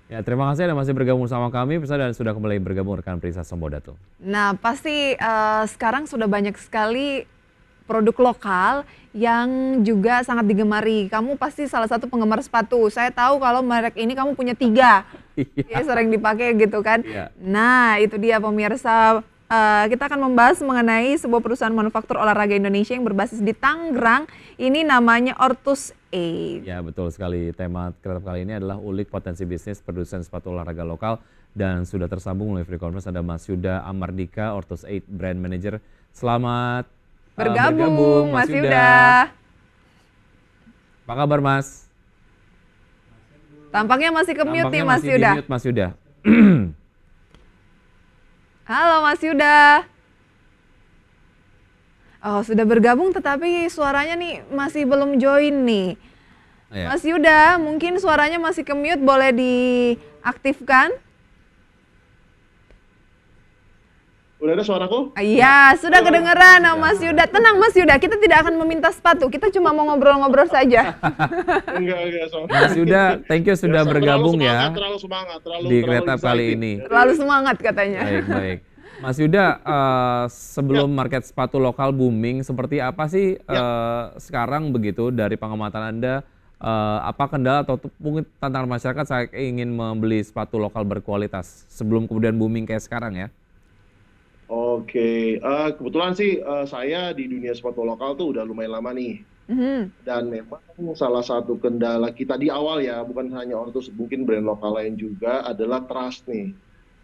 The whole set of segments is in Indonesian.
Ya, terima kasih Anda masih bergabung sama kami, Prisa, dan sudah kembali bergabung rekan Prisa Sambodato. Nah, pasti sekarang sudah banyak sekali produk lokal yang juga sangat digemari. Kamu pasti salah satu penggemar sepatu. Saya tahu kalau merek ini kamu punya tiga. Iya, Ya, sering dipakai gitu kan. iya. Nah, itu dia pemirsa. Kita akan membahas mengenai sebuah perusahaan manufaktur olahraga Indonesia yang berbasis di Tangerang. Ini namanya Ortus Aid. Ya, betul sekali. Tema kreatif kali ini adalah ulik potensi bisnis produsen sepatu olahraga lokal dan sudah tersambung melalui free conference ada Mas Yuda Amardika, Ortus 8 Brand Manager. Selamat bergabung, Bergabung, Mas Mas Yuda. Yuda. Apa kabar, Mas? Tampaknya masih ke-mute Tampaknya nih, Mas masih di Yuda. mute, Mas Yuda. Halo, Mas Yuda. Oh, sudah bergabung tetapi suaranya nih masih belum join nih. Ya. Mas Yuda, mungkin suaranya masih ke-mute, boleh diaktifkan? Udah ada suaraku? Iya, sudah Halo. kedengeran sama Sudah, Mas sudah. Yuda. Tenang Mas Yuda, kita tidak akan meminta sepatu, kita cuma mau ngobrol-ngobrol saja. Enggak, sorry. Mas Yuda, thank you sudah Biasa, bergabung ya terlalu semangat, di terlalu Kreatif kali excited. ini. Jadi, Terlalu semangat katanya. Baik, baik. Mas Yuda, ya, sebelum market sepatu lokal booming, seperti apa sih ya. sekarang begitu dari pengamatan Anda, apa kendala atau mungkin tantangan masyarakat saat ingin membeli sepatu lokal berkualitas sebelum kemudian booming kayak sekarang ya? Oke, kebetulan sih saya di dunia sepatu lokal tuh udah lumayan lama nih. Mhm. Dan memang salah satu kendala kita di awal ya, bukan hanya Ortus, mungkin brand lokal lain juga adalah trust nih.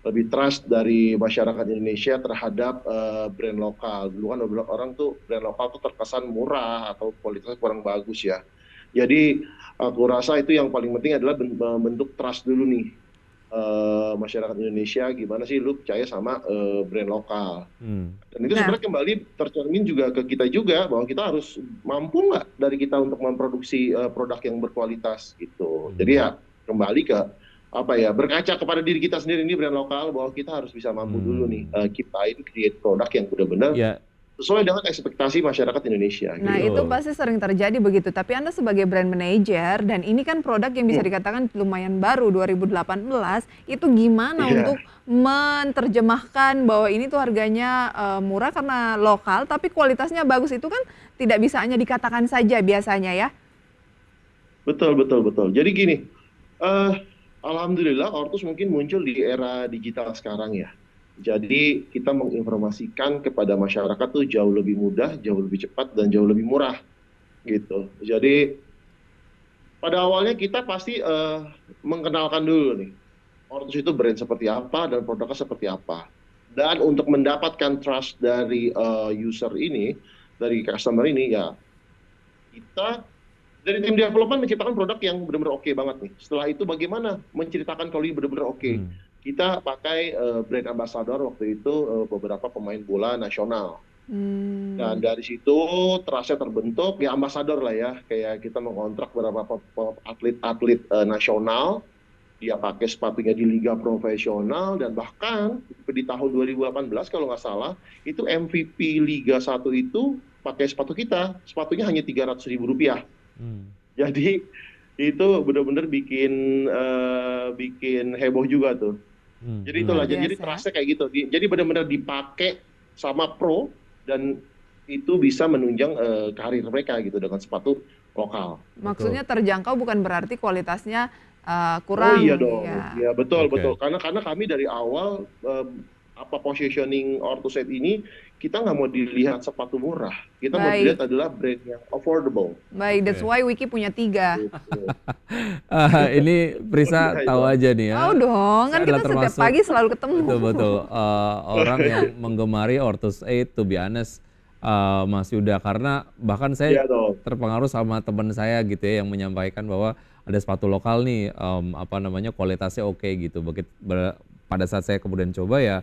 Lebih trust dari masyarakat Indonesia terhadap brand lokal. Dulu kan beberapa orang tuh brand lokal tuh terkesan murah atau kualitasnya kurang bagus ya. Jadi aku rasa itu yang paling penting adalah membentuk trust dulu nih, masyarakat Indonesia gimana sih lu percaya sama brand lokal. Hmm. Dan itu Nah, sebenarnya kembali tercermin juga ke kita juga bahwa kita harus mampu nggak dari kita untuk memproduksi produk yang berkualitas gitu. Jadi Hmm. ya kembali ke apa ya, berkaca kepada diri kita sendiri, ini brand lokal, bahwa kita harus bisa mampu dulu nih Hmm. ciptain create produk yang benar-benar Ya, sesuai dengan ekspektasi masyarakat Indonesia nah, gitu. itu betul. pasti sering terjadi begitu. Tapi Anda sebagai brand manager, dan ini kan produk yang bisa Hmm, dikatakan lumayan baru 2018, itu gimana iya. untuk menerjemahkan bahwa ini tuh harganya murah karena lokal, tapi kualitasnya bagus, itu kan tidak bisa hanya dikatakan saja biasanya ya. Betul, betul, betul. Jadi gini, eh alhamdulillah Ortus mungkin muncul di era digital sekarang ya. Jadi kita menginformasikan kepada masyarakat tuh jauh lebih mudah, jauh lebih cepat, dan jauh lebih murah gitu. Jadi pada awalnya kita pasti mengenalkan dulu nih, Ortus itu brand seperti apa dan produknya seperti apa. Dan untuk mendapatkan trust dari user ini, dari customer ini ya, kita dari tim development menciptakan produk yang benar-benar oke banget nih. Setelah itu bagaimana menceritakan kalau ini benar-benar oke. Hmm. Kita pakai brand ambassador waktu itu beberapa pemain bola nasional. Dan Hmm. dari situ trustnya terbentuk ya, ambasador lah ya. Kayak kita mengontrak beberapa atlet-atlet nasional. Dia pakai sepatunya di liga profesional, dan bahkan di tahun 2018 kalau nggak salah itu MVP Liga 1 itu pakai sepatu kita. Sepatunya hanya 300.000 rupiah. Hmm. Jadi itu benar-benar bikin heboh juga tuh. Hmm. Jadi Luar itulah, Menarik. jadi biasa ya. trustnya kayak gitu. Jadi benar-benar dipakai sama pro, dan itu bisa menunjang karir mereka gitu dengan sepatu lokal. Betul. Maksudnya terjangkau bukan berarti kualitasnya Oh iya kurang, dong, ya. ya betul, betul. Oke. Karena kami dari awal apa positioning Orthoset ini, kita nggak mau dilihat sepatu murah, kita mau dilihat Baik, adalah brand yang affordable. baik. That's Oke. why Wiki punya tiga. Gitu. Ini Prisa Iya tahu itu. aja nih ya, Tahu dong, kan saya adalah kita setiap termasuk pagi selalu ketemu. betul-betul orang yang menggemari Ortus 8 to be honest, Mas Yuda, karena bahkan saya Iya dong. terpengaruh sama teman saya gitu ya yang menyampaikan bahwa ada sepatu lokal nih, apa namanya, kualitasnya oke gitu. Pada saat saya kemudian coba ya,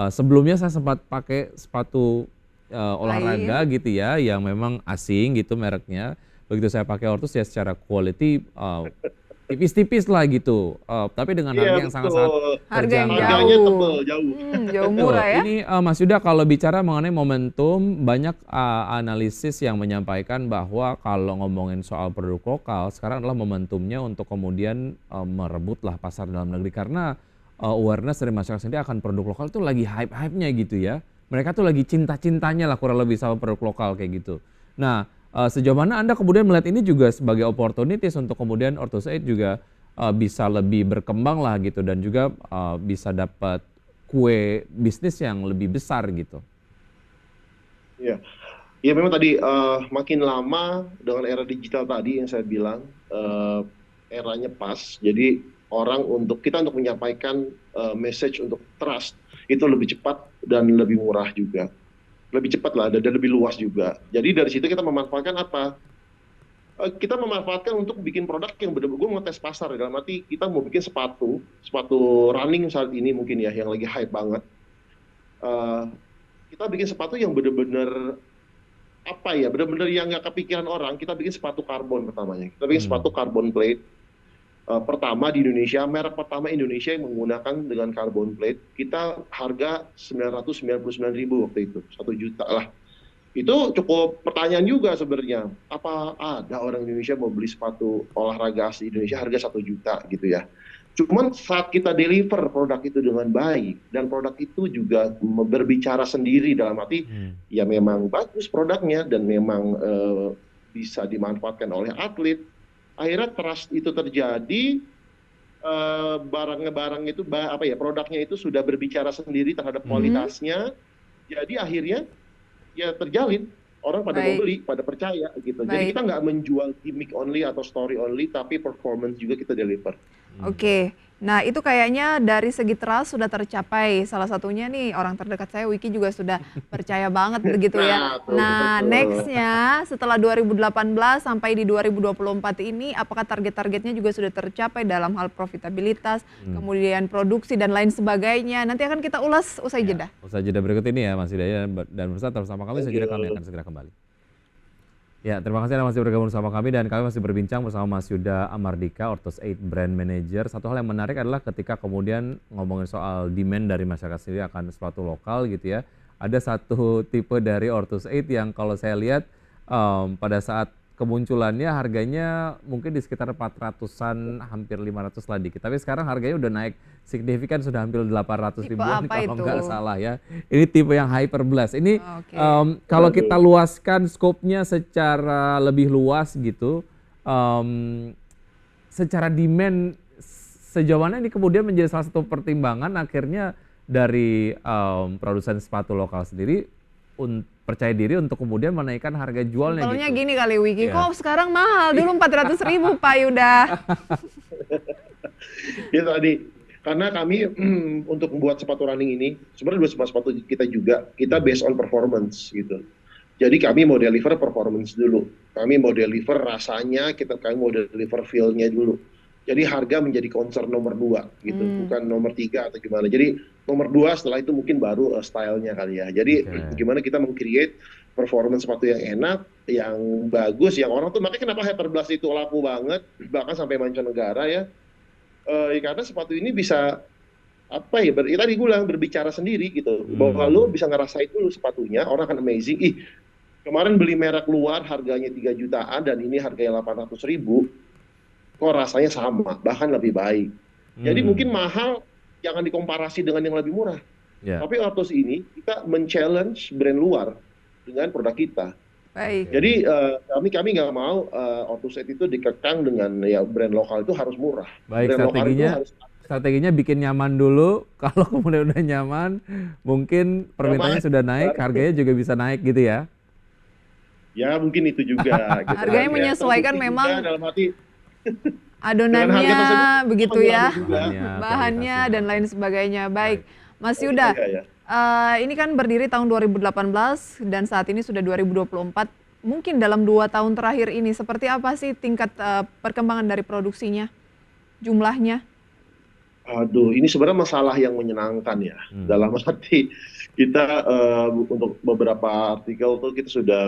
sebelumnya saya sempat pakai sepatu olahraga Lain. gitu ya yang memang asing gitu mereknya. Begitu saya pakai Ortus ya secara quality tipis-tipis lah gitu. Tapi dengan Iya, harga yang sangat-sangat betul. Harga yang terjangkau. Harganya jauh. tebel, jauh. Jauh Betul. murah ya. Ini Mas Yuda kalau bicara mengenai momentum, banyak analisis yang menyampaikan bahwa kalau ngomongin soal produk lokal, sekarang adalah momentumnya untuk kemudian merebutlah pasar dalam negeri karena awareness dari masyarakat sendiri akan produk lokal itu lagi hype-hype-nya gitu ya. Mereka tuh lagi cinta-cintanya lah kurang lebih sama produk lokal kayak gitu. Nah, sejauh mana Anda kemudian melihat ini juga sebagai opportunities untuk kemudian Ortus Aid juga bisa lebih berkembang lah gitu dan juga bisa dapat kue bisnis yang lebih besar gitu. Iya. Ya memang tadi makin lama dengan era digital tadi yang saya bilang eranya pas. Jadi kita untuk menyampaikan message untuk trust itu lebih cepat dan lebih murah juga. Lebih cepat lah dan lebih luas juga. Jadi dari situ kita memanfaatkan apa? Kita memanfaatkan untuk bikin produk yang benar-benar gue mau tes pasar dalam arti kita mau bikin sepatu running saat ini mungkin ya yang lagi hype banget. Eh, kita bikin sepatu yang benar-benar apa ya, benar-benar yang nggak kepikiran orang. Kita bikin sepatu karbon pertamanya. Kita bikin sepatu carbon plate. Pertama di Indonesia, merek pertama Indonesia yang menggunakan dengan carbon plate. Kita harga 999.000 waktu itu, 1 juta lah. Itu cukup pertanyaan juga sebenarnya. Apa ada orang Indonesia mau beli sepatu olahraga asli Indonesia harga 1 juta gitu ya. Cuman saat kita deliver produk itu dengan baik dan produk itu juga berbicara sendiri dalam arti ya memang bagus produknya dan memang bisa dimanfaatkan oleh atlet. Akhirnya trust itu terjadi, barang itu produknya itu sudah berbicara sendiri terhadap kualitasnya. Jadi akhirnya ya terjalin orang pada mau beli, pada percaya gitu. Jadi kita nggak menjual gimmick only atau story only, tapi performance juga kita deliver. Oke, nah itu kayaknya dari segi trust sudah tercapai. Salah satunya nih orang terdekat saya, Wiki juga sudah percaya banget begitu ya. Nah, nextnya setelah 2018 sampai di 2024 ini, apakah target-targetnya juga sudah tercapai dalam hal profitabilitas, kemudian produksi dan lain sebagainya. Nanti akan kita ulas usai jeda. Usai jeda berikut ini ya Mas Hidayat dan bersama bersama kami, usai jeda kami akan segera kembali. Ya, terima kasih Anda masih bergabung bersama kami dan kami masih berbincang bersama Mas Yuda Amardika, Ortus Aid Brand Manager. Satu hal yang menarik adalah ketika kemudian ngomongin soal demand dari masyarakat sendiri akan sepatu lokal gitu ya. Ada satu tipe dari Ortus Aid yang kalau saya lihat pada saat kemunculannya harganya mungkin di sekitar 400-an, hampir 500 lah dikit. Tapi sekarang harganya udah naik signifikan, sudah hampir 800 ribuan kalau nggak salah ya. Ini tipe yang Hyper Blast. Ini kalau kita luaskan skopnya secara lebih luas gitu, secara demand sejauh mana ini kemudian menjadi salah satu pertimbangan akhirnya dari produsen sepatu lokal sendiri percaya diri untuk kemudian menaikkan harga jualnya. Simpelnya gitu. gini kali Wiki, kok sekarang mahal, dulu 400.000 Pak Yuda. Ya tadi, karena kami untuk membuat sepatu running ini, sebenarnya sepatu kita juga, kita based on performance gitu. Jadi kami mau deliver performance dulu, kami mau deliver rasanya, kami mau deliver feel-nya dulu. Jadi harga menjadi concern nomor 2 gitu, bukan nomor 3 atau gimana. Jadi nomor 2 setelah itu mungkin baru style-nya kali ya. Jadi gimana kita meng-create performance sepatu yang enak, yang bagus, yang orang tuh makanya kenapa Hyper Blast itu laku banget, bahkan sampai mancanegara ya. Karena sepatu ini bisa apa ya? Tadi gue bilang berbicara sendiri gitu. Bahwa lo bisa ngerasain dulu sepatunya, orang akan amazing. Kemarin beli merek luar harganya 3 jutaan dan ini harganya 800.000. Kok rasanya sama, bahkan lebih baik. Jadi mungkin mahal, jangan dikomparasi dengan yang lebih murah. Tapi Ortus ini, kita men-challenge brand luar dengan produk kita. Baik. Jadi kami nggak mau Ortus itu dikekang dengan ya brand lokal itu harus murah. Baik, brand strateginya bikin nyaman dulu, kalau kemudian udah nyaman, mungkin permintaannya sudah naik, harganya juga bisa naik gitu ya? Ya mungkin itu juga. Gitu. Harganya menyesuaikan memang dalam hati adonannya begitu ya, kualitasnya. bahannya dan lain sebagainya. Baik, Mas Yuda, ini kan berdiri tahun 2018 dan saat ini sudah 2024. Mungkin dalam 2 tahun terakhir ini seperti apa sih tingkat perkembangan dari produksinya, jumlahnya? Aduh, ini sebenarnya masalah yang menyenangkan ya. Hmm. Dalam arti kita untuk beberapa artikel tuh kita sudah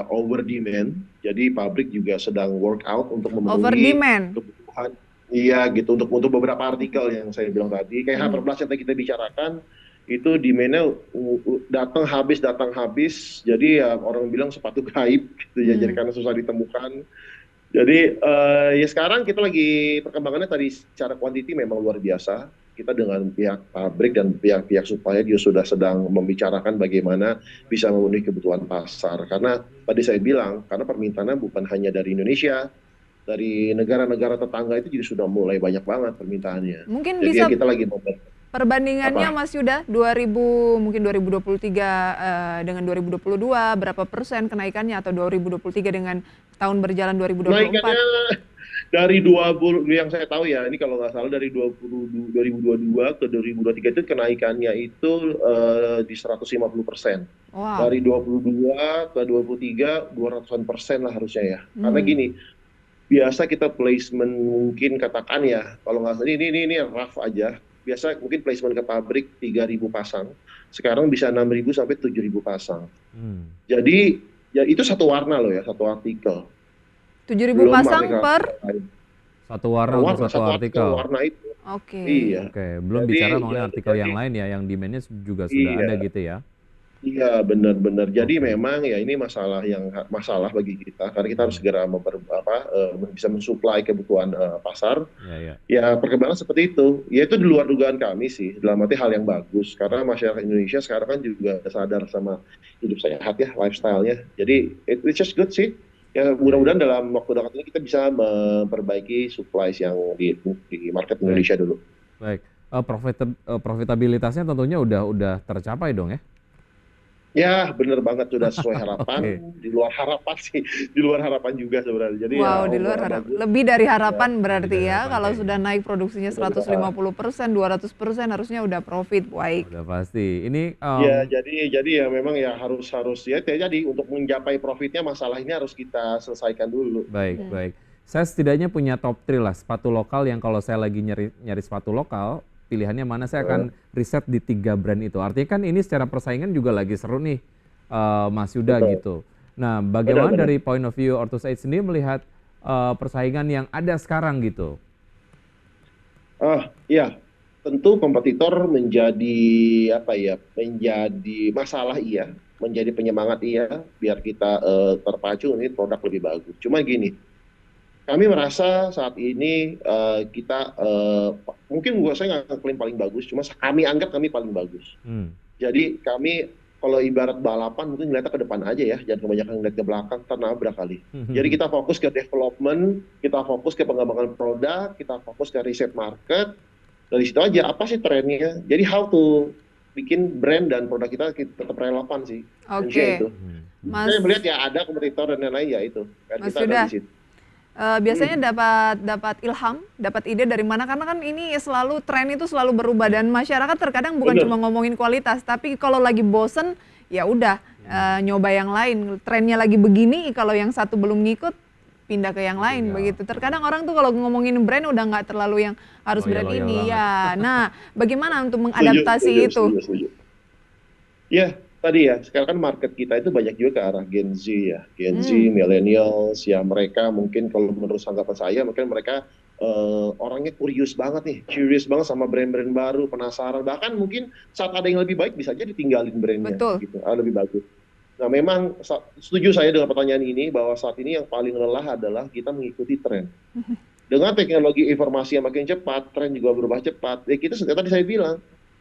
over demand. Jadi pabrik juga sedang work out untuk Over memenuhi demand. kebutuhan. Iya gitu untuk beberapa artikel yang saya bilang tadi. Kayak Mhm. Harper yang tadi kita bicarakan itu demand-nya datang habis. Jadi ya orang bilang sepatu gaib gitu ya. Jadi Hmm. karena susah ditemukan. Jadi ya sekarang kita lagi perkembangannya tadi secara kuantiti memang luar biasa. Kita dengan pihak pabrik dan pihak-pihak supplier juga sudah sedang membicarakan bagaimana bisa memenuhi kebutuhan pasar. Karena tadi saya bilang, karena permintaannya bukan hanya dari Indonesia, dari negara-negara tetangga itu juga sudah mulai banyak banget permintaannya. Mungkin Jadi ya bisa kita lagi perbandingannya apa? Mas Yuda, 2023 dengan 2022 berapa persen kenaikannya, atau 2023 dengan tahun berjalan 2024? Kenaikannya dari 20 yang saya tahu ya, ini kalau nggak salah dari 2022 ke 2023 itu kenaikannya itu di 150%. Wow. Dari 22 ke 23, 200%-an lah harusnya ya. Karena Hmm. gini, biasa kita placement mungkin katakan ya, kalau nggak salah ini rough aja. Biasa mungkin placement ke pabrik 3.000 pasang, sekarang bisa 6.000 sampai 7.000 pasang. Hmm. Jadi ya itu satu warna loh ya, satu artikel. 7.000 Belum pasang artikel per? lain. Satu warna untuk Warna, satu satu artikel artikel. warna itu. Oke. Iya. Oke, belum Jadi bicara ya mengenai artikel yang lain ya, yang demand-nya juga sudah ada iya. gitu ya. Iya, benar-benar. Jadi Oke. memang ya ini masalah bagi kita karena kita harus Hmm. segera bisa mensuplai kebutuhan pasar. Ya, ya. Ya perkembangan seperti itu. Ya itu di luar dugaan kami sih. Dalam arti hal yang bagus karena masyarakat Indonesia sekarang kan juga sadar sama hidup sehat ya, lifestyle-nya. Jadi it's just good sih. Ya Baik, mudah-mudahan dalam waktu dekat ini kita bisa memperbaiki supplies yang di market baik, Indonesia dulu. baik. Profitabilitasnya tentunya udah tercapai dong ya? Ya, bener banget sudah sesuai harapan, Oke. di luar harapan sih, di luar harapan juga sebenarnya. Jadi ya Wow, di luar overall harapan. bagus, Lebih dari ya, harapan Lebih berarti dari ya. harapan Kalau sudah kayaknya. naik produksinya benar-benar. 150%, 200% harusnya udah profit. Baik. Udah pasti. Ini Ya, jadi ya memang ya harus harus ya jadi untuk mencapai profitnya masalah ini harus kita selesaikan dulu. baik, Hmm. baik. Saya setidaknya punya top 3 lah sepatu lokal yang kalau saya lagi nyari nyari sepatu lokal, pilihannya mana saya Eh, akan riset di 3 brand itu. Artinya kan ini secara persaingan juga lagi seru nih, Mas Yuda Betul, gitu. Nah, bagaimana benar-benar. dari point of view Ortus Aid sendiri melihat persaingan yang ada sekarang gitu? Ya, tentu kompetitor menjadi apa ya, menjadi masalah iya, menjadi penyemangat iya, biar kita terpacu ini produk lebih bagus. Cuma gini, kami merasa saat ini kita mungkin saya nggak klaim paling bagus, cuma kami anggap kami paling bagus. Hmm. Jadi kami kalau ibarat balapan mungkin ngeliatnya ke depan aja ya, jangan kebanyakan ngeliat ke belakang, ntar nabrak kali. Jadi kita fokus ke development, kita fokus ke pengembangan produk, kita fokus ke riset market. Dari situ aja apa sih trennya. Jadi how to bikin brand dan produk kita tetap relevan sih. Kuncinya itu. Oke. Hmm. Saya Mas melihat ya ada kompetitor dan lain-lain ya itu. Kan Mas kita ada Yuda, di situ. biasanya Hmm, dapat ilham, dapat ide dari mana? Karena kan ini selalu tren itu selalu berubah, dan masyarakat terkadang bukan cuma bener. ngomongin kualitas, tapi kalau lagi bosen ya udah nyoba yang lain. Trennya lagi begini, kalau yang satu belum ngikut pindah ke yang lain Tinggal. begitu. Terkadang orang tuh kalau ngomongin brand udah nggak terlalu yang harus brand Loyal-loyal ini banget. ya. Nah, bagaimana untuk Setuju, mengadaptasi setuju, itu? setuju, setuju. Ya, tadi ya, sekarang kan market kita itu banyak juga ke arah Gen Z ya. Gen Z, Hmm, millennials, ya mereka mungkin kalau menurut anggapan saya, mungkin mereka orangnya curious banget nih. Curious banget sama brand-brand baru, penasaran. Bahkan mungkin saat ada yang lebih baik, bisa aja ditinggalin brandnya betul. gitu, lebih bagus. Nah memang setuju saya dengan pertanyaan ini, bahwa saat ini yang paling lelah adalah kita mengikuti tren. Dengan teknologi informasi yang makin cepat, tren juga berubah cepat. Ya kita tadi saya bilang,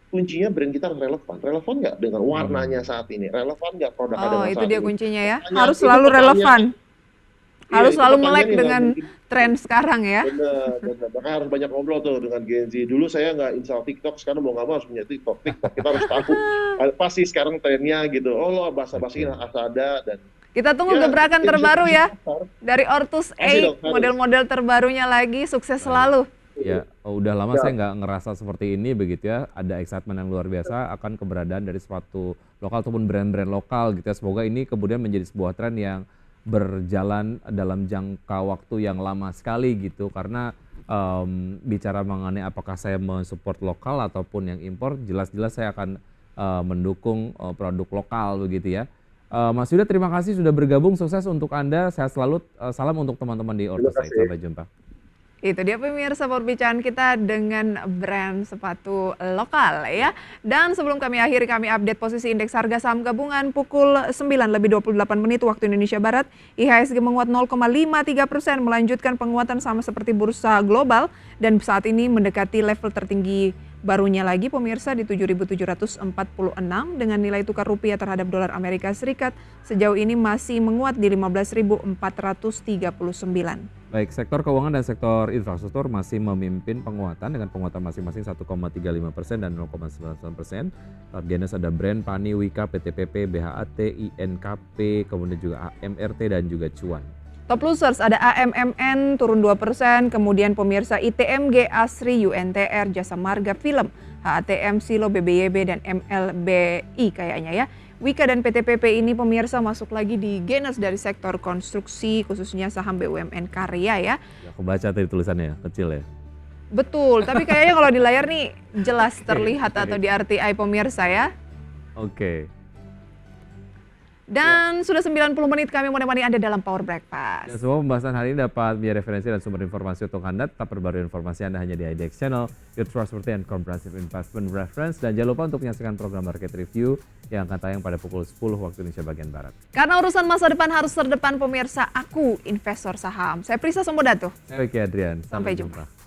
kuncinya brand kita harus relevan. Relevan nggak dengan warnanya Hmm. saat ini? Relevan nggak produknya Oh, dengan itu saat dia ini? kuncinya ya. Pertanyaan Harus itu selalu pertanyaan, relevan. iya Harus itu selalu pertanyaan melek yang nggak dengan mungkin. tren sekarang ya. Bener, bener. Makanya harus banyak ngobrol tuh dengan Gen Z. Dulu saya nggak install TikTok, sekarang mau nggak mau harus punya TikTok. TikTok kita harus tahu apa sih sekarang trennya gitu. Oh lo bahasa-bahasa Oke. ada dan Kita tunggu ya gebrakan kita bisa terbaru push ya pasar. dari Ortus Kasih 8, dong, harus. model-model terbarunya lagi. Sukses Baik. selalu. Ya, udah lama Ya, saya nggak ngerasa seperti ini begitu ya. Ada excitement yang luar biasa akan keberadaan dari sepatu lokal ataupun brand-brand lokal gitu ya. Semoga ini kemudian menjadi sebuah tren yang berjalan dalam jangka waktu yang lama sekali gitu, karena bicara mengenai apakah saya mensupport lokal ataupun yang impor, jelas-jelas saya akan mendukung produk lokal begitu ya. Mas Yuda, terima kasih sudah bergabung, sukses untuk Anda, sehat selalu, salam untuk teman-teman di Terima Orthosight, kasih. sampai jumpa. Itu dia pemirsa perbincangan kita dengan brand sepatu lokal ya. Dan sebelum kami akhiri, kami update posisi indeks harga saham gabungan pukul 9:28 waktu Indonesia Barat. IHSG menguat 0,53%, melanjutkan penguatan sama seperti bursa global dan saat ini mendekati level tertinggi barunya lagi pemirsa di 7.746 dengan nilai tukar rupiah terhadap dolar Amerika Serikat sejauh ini masih menguat di 15.439. Baik, sektor keuangan dan sektor infrastruktur masih memimpin penguatan dengan penguatan masing-masing 1,35% dan 0,99%. Targetnya ada Brand, Pani, Wika, PTPP, BHAT, INKP, kemudian juga AMRT dan juga Cuan. Top losers ada AMMN turun 2%, kemudian pemirsa ITMG, Asri, UNTR, Jasa Marga, Film, HATM, Silo, BBYB, dan MLBI kayaknya ya. Wika dan PTPP ini pemirsa masuk lagi di gainers dari sektor konstruksi, khususnya saham BUMN karya ya. Ya, aku baca tadi tulisannya kecil ya. Betul, tapi kayaknya kalau di layar nih jelas terlihat atau di RTI pemirsa ya. Oke. Dan sudah 90 menit kami menemani Anda dalam Power Dan Breakfast. semua pembahasan hari ini dapat menjadi referensi dan sumber informasi untuk Anda. Tetap perbarui informasi Anda hanya di IDX Channel, Your Trustworthy and Comprehensive Investment Reference. Dan jangan lupa untuk menyaksikan program Market Review yang akan tayang pada pukul 10 waktu Indonesia bagian Barat. Karena urusan masa depan harus terdepan pemirsa, aku investor saham. Saya Prisa Somodato. Saya Vicky Adrian, Sampai jumpa.